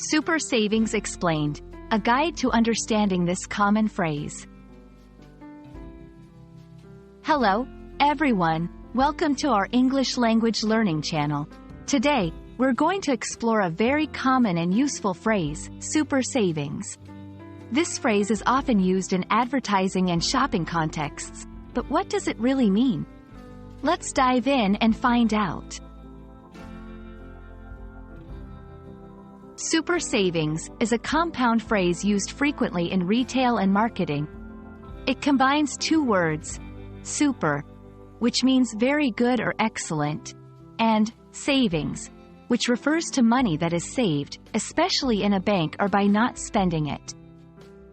Super Savings Explained, a guide to understanding this common phrase. Hello, everyone. Welcome to our English language learning channel. Today, we're going to explore a very common and useful phrase, super savings. This phrase is often used in advertising and shopping contexts, but what does it really mean? Let's dive in and find out. Super savings is a compound phrase used frequently in retail and marketing. It combines two words, super, which means very good or excellent, and savings, which refers to money that is saved, especially in a bank or by not spending it.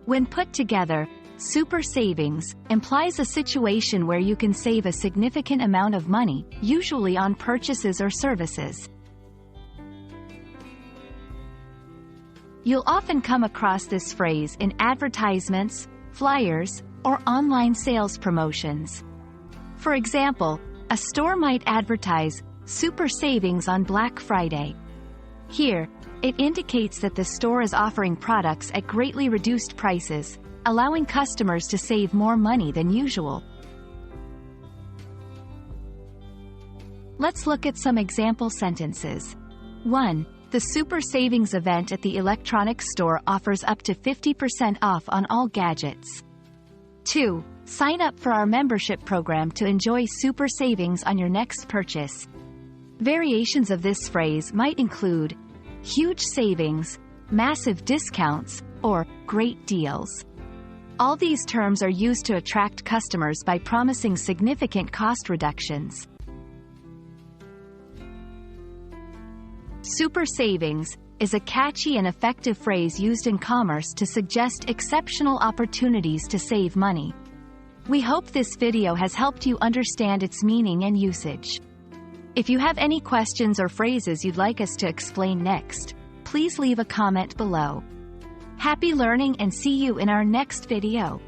When put together, super savings implies a situation where you can save a significant amount of money, usually on purchases or services. You'll often come across this phrase in advertisements, flyers, or online sales promotions. For example, a store might advertise super savings on Black Friday. Here, it indicates that the store is offering products at greatly reduced prices, allowing customers to save more money than usual. Let's look at some example sentences. 1. The super savings event at the electronics store offers up to 50% off on all gadgets. 2. Sign up for our membership program to enjoy super savings on your next purchase. Variations of this phrase might include huge savings, massive discounts, or great deals. All these terms are used to attract customers by promising significant cost reductions. Super savings is a catchy and effective phrase used in commerce to suggest exceptional opportunities to save money. We hope this video has helped you understand its meaning and usage. If you have any questions or phrases you'd like us to explain next, please leave a comment below. Happy learning and see you in our next video.